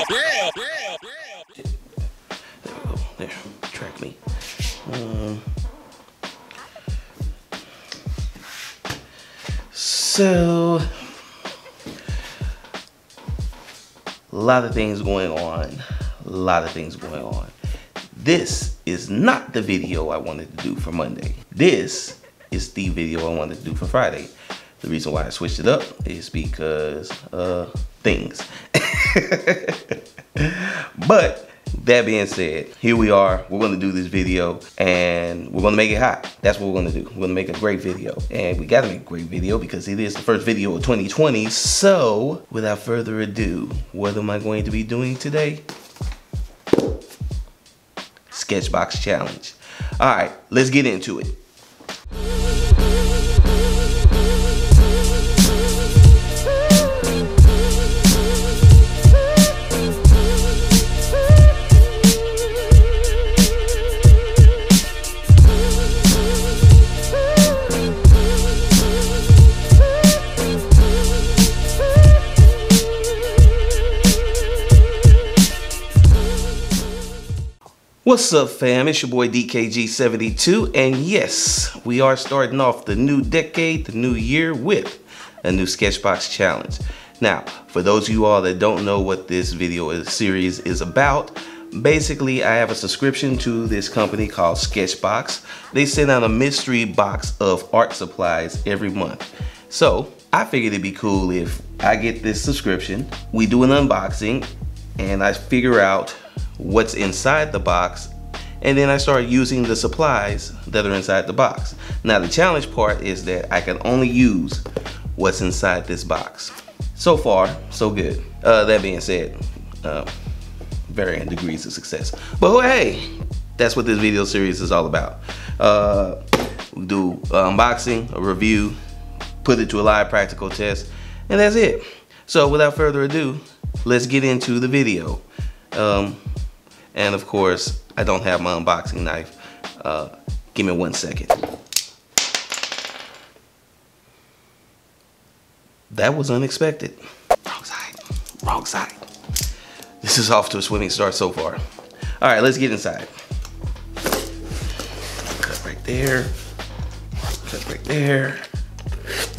There we go. There. Track me. So, a lot of things going on. This is not the video I wanted to do for Monday. This is the video I wanted to do for Friday. The reason why I switched it up is because things. But that being said, here we are. We're gonna do this video and we're gonna make it hot. That's what we're gonna do. We're gonna make a great video. And we gotta make a great video because it is the first video of 2020. So without further ado, what am I going to be doing today? Sketchbox challenge. All right, let's get into it. What's up, fam? It's your boy DKG72, and yes, we are starting off the new decade, the new year, with a new Sketchbox challenge. Now, for those of you all that don't know what this video series is about, basically I have a subscription to this company called Sketchbox. They send out a mystery box of art supplies every month. So I figured it'd be cool if I get this subscription, we do an unboxing, and I figure out what's inside the box, and then I start using the supplies that are inside the box. Now the challenge part is that I can only use what's inside this box. So far, so good. That being said, varying degrees of success. But hey, that's what this video series is all about. We do unboxing, a review, put it to a live practical test, and that's it. So without further ado, let's get into the video. And of course, I don't have my unboxing knife. Give me 1 second. That was unexpected. Wrong side. This is off to a swimming start so far. All right, let's get inside. Cut right there. Cut right there.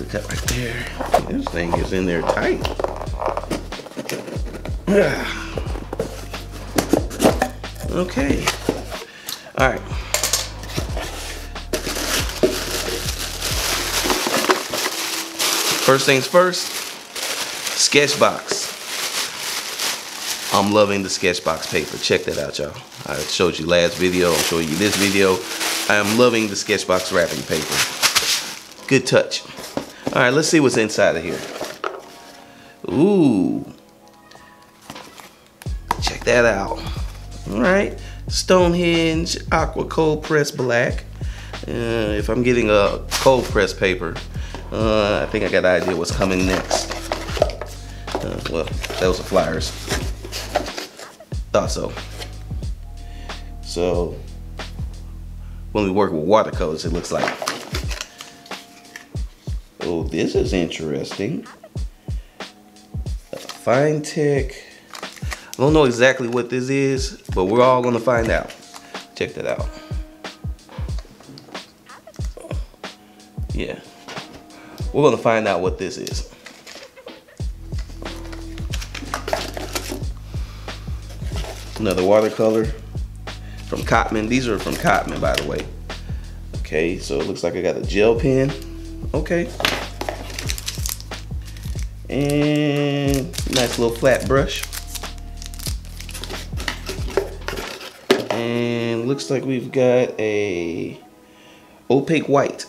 Cut right there. This thing is in there tight. Okay. All right. First things first, Sketchbox. I'm loving the Sketchbox paper. Check that out, y'all. I showed you last video. I'm showing you this video. I am loving the Sketchbox wrapping paper. Good touch. All right, let's see what's inside of here. Ooh. Check that out. All right, Stonehenge Aqua Cold Press Black. If I'm getting a cold press paper, I think I got an idea what's coming next. Well, that was the flyers. Thought so. So, when we work with watercolors, it looks like. Oh, this is interesting. Fine Tech. I don't know exactly what this is, but we're all gonna find out. Check that out. Yeah, we're gonna find out what this is. Another watercolor from Cotman. These are from Cotman, by the way. Okay, so it looks like I got a gel pen. Okay. And nice little flat brush. And looks like we've got a opaque white,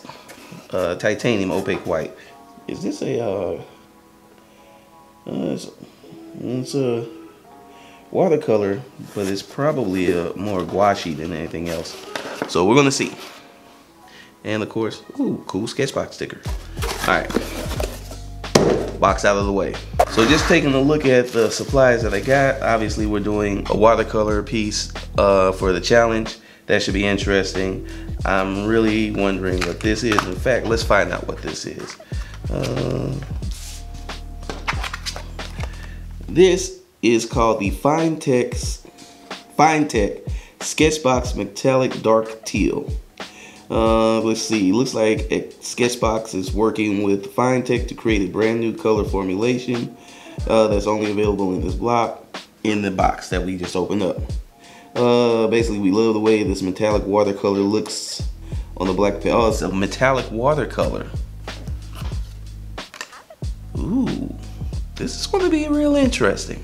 titanium opaque white. Is this a, it's a watercolor, but it's probably more gouache than anything else. So we're gonna see. And of course, ooh, cool Sketchbox sticker. All right, box out of the way. So just taking a look at the supplies that I got, obviously we're doing a watercolor piece for the challenge. That should be interesting. I'm really wondering what this is. In fact, let's find out what this is. This is called the Fine-Tech Sketchbox Metallic Dark Teal. Let's see, looks like Sketchbox is working with Fine-Tech to create a brand new color formulation that's only available in this in the box that we just opened up. Basically, we love the way this metallic watercolor looks on the black pen. Oh, it's a metallic watercolor. Ooh, this is going to be real interesting.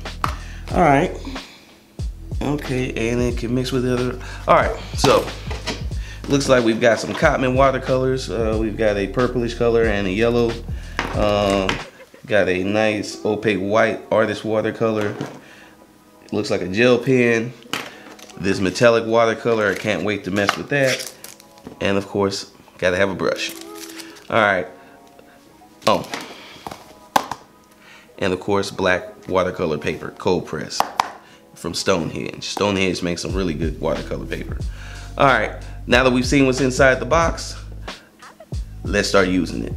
All right. Okay, and it can mix with the other. All right, so looks like we've got some Cotman watercolors. We've got a purplish color and a yellow. Got a nice opaque white artist watercolor. Looks like a gel pen. This metallic watercolor, I can't wait to mess with that. And of course, gotta have a brush. All right. Oh. And of course, black watercolor paper, cold press from Stonehenge. Stonehenge makes some really good watercolor paper. All right, now that we've seen what's inside the box, let's start using it.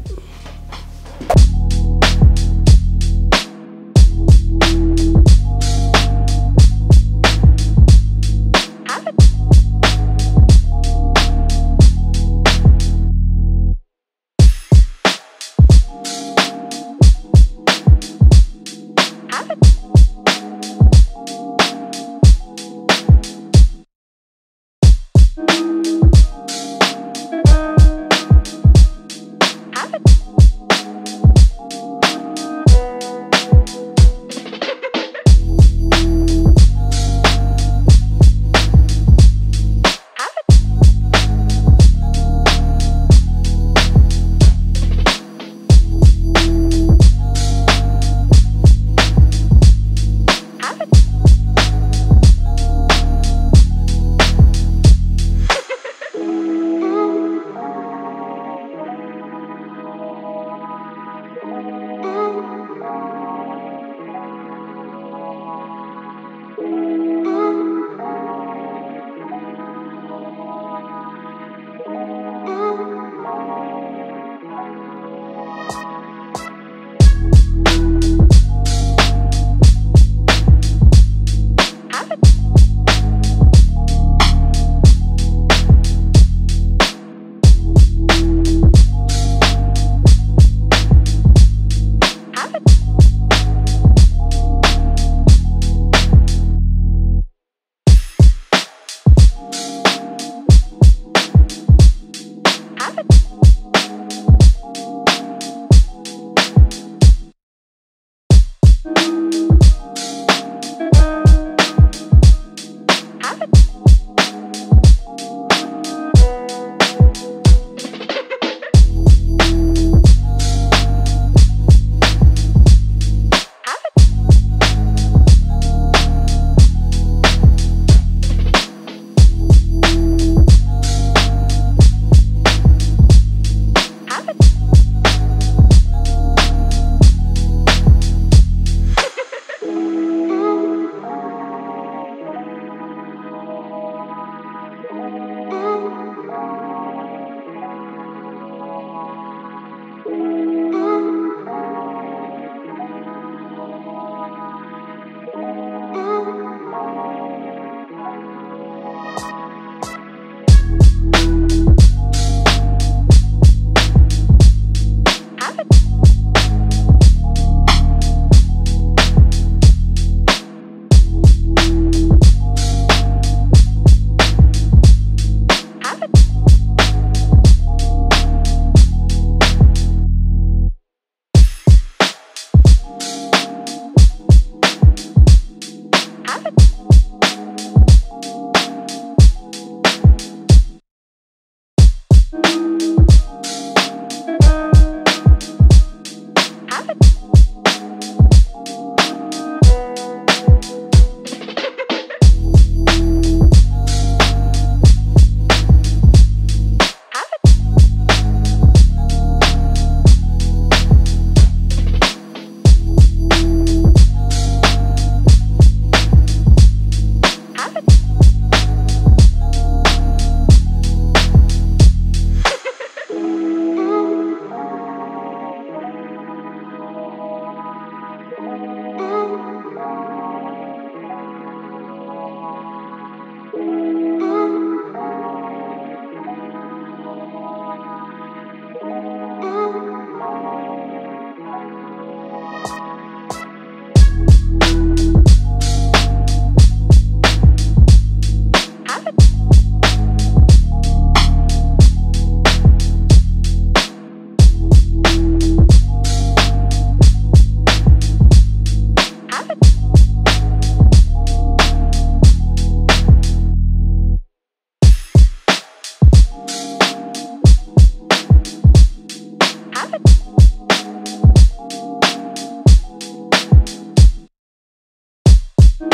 Alright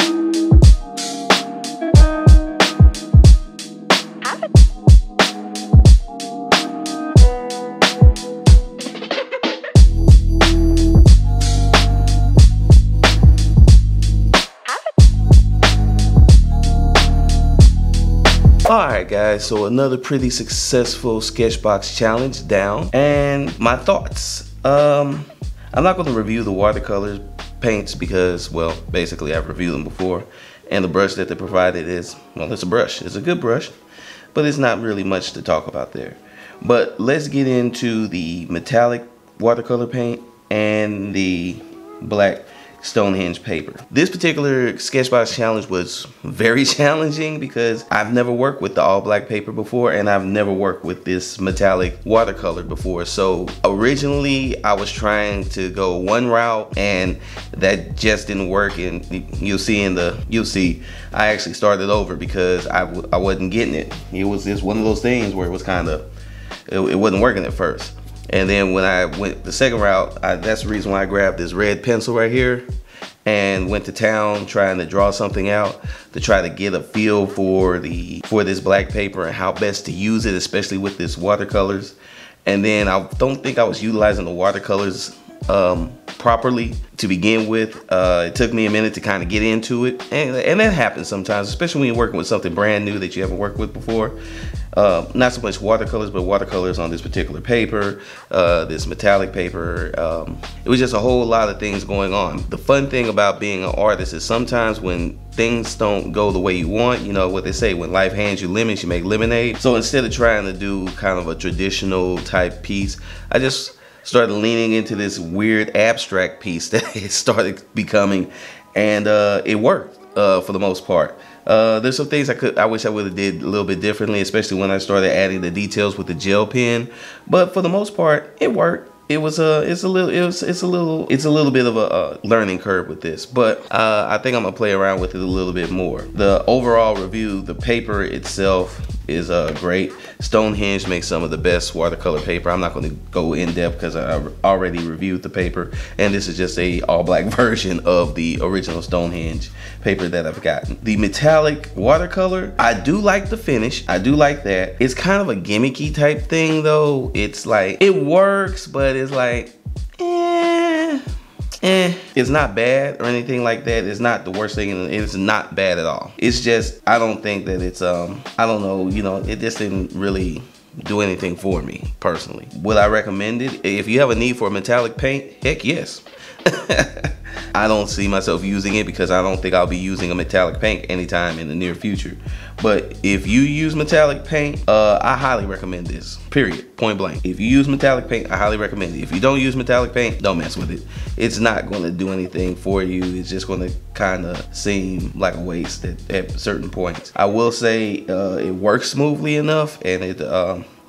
guys, so another pretty successful Sketchbox challenge down, and my thoughts. I'm not going to review the watercolor paints because, well, basically I've reviewed them before, and the brush that they provided is, well, it's a brush. It's a good brush, but it's not really much to talk about there. But let's get into the metallic watercolor paint and the black Stonehenge paper. This particular Sketchbox challenge was very challenging because I've never worked with the all black paper before, and I've never worked with this metallic watercolor before. So originally I was trying to go one route, and that just didn't work, and you'll see I actually started over because I wasn't getting it. It was just one of those things where it was kind of, it wasn't working at first. And then when I went the second route, that's the reason why I grabbed this red pencil right here and went to town trying to draw something out to try to get a feel for this black paper and how best to use it, especially with this watercolors. And then I don't think I was utilizing the watercolors properly to begin with. It took me a minute to kind of get into it, and that happens sometimes, especially when you're working with something brand new that you haven't worked with before. Not so much watercolors, but watercolors on this particular paper, this metallic paper. It was just a whole lot of things going on. The fun thing about being an artist is sometimes when things don't go the way you want, you know what they say, when life hands you lemons, you make lemonade. So instead of trying to do kind of a traditional type piece, I just started leaning into this weird abstract piece that it started becoming, and it worked for the most part. There's some things I wish I would have did a little bit differently, especially when I started adding the details with the gel pen. But for the most part, it worked. It's a little bit of a learning curve with this, but I think I'm gonna play around with it a little bit more. The overall review, the paper itself is great. Stonehenge makes some of the best watercolor paper. I'm not going to go in depth because I already reviewed the paper, and this is just a all black version of the original Stonehenge paper that I've gotten. The metallic watercolor, I do like the finish. I do like that. It's kind of a gimmicky type thing though. It's like, it works, but it's like, it's not bad or anything like that. It's not the worst thing, and it's not bad at all. It's just, I don't think that it's, I don't know, you know, it just didn't really do anything for me personally. Would I recommend it? If you have a need for a metallic paint, heck yes. I don't see myself using it because I don't think I'll be using a metallic paint anytime in the near future. But if you use metallic paint, I highly recommend this, period, point blank. If you use metallic paint, I highly recommend it. If you don't use metallic paint, don't mess with it. It's not going to do anything for you. It's just going to kind of seem like a waste at certain points. I will say it works smoothly enough, and it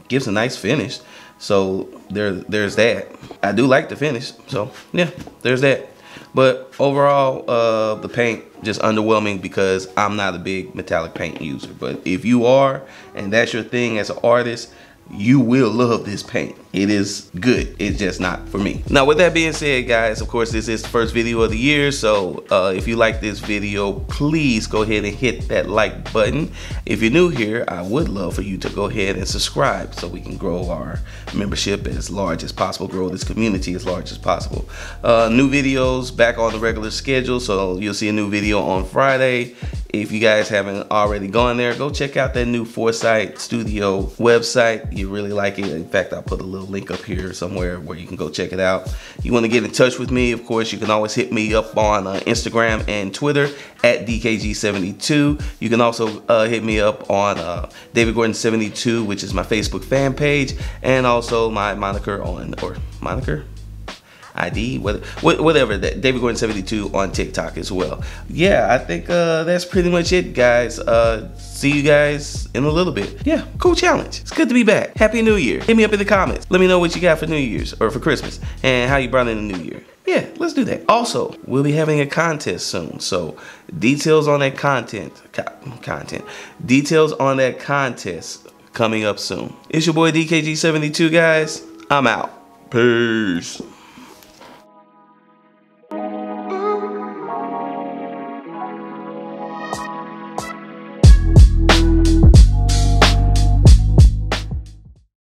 gives a nice finish. So there's that. I do like the finish, so yeah, there's that. But overall, the paint just underwhelming because I'm not a big metallic paint user. But if you are, and that's your thing as an artist, you will love this paint. It is good. It's just not for me. Now, with that being said, guys, of course, this is the first video of the year. So if you like this video, please go ahead and hit that like button. If you're new here, I would love for you to go ahead and subscribe so we can grow our membership as large as possible, grow this community as large as possible. New videos back on the regular schedule. So you'll see a new video on Friday. If you guys haven't already gone there, go check out that new Foresight Studio website. You really like it. In fact, I'll put a little link up here somewhere where you can go check it out. You want to get in touch with me, of course, you can always hit me up on Instagram and Twitter at DKG72. You can also hit me up on David Gordon 72, which is my Facebook fan page, and also my moniker ID, whatever, that David Gordon 72 on TikTok as well. Yeah, I think that's pretty much it, guys. See you guys in a little bit. Yeah, cool challenge. It's good to be back. Happy New Year. Hit me up in the comments. Let me know what you got for New Year's or for Christmas and how you brought in the New Year. Yeah, let's do that. Also, we'll be having a contest soon, so details on that details on that contest coming up soon. It's your boy DKG72, guys. I'm out. Peace.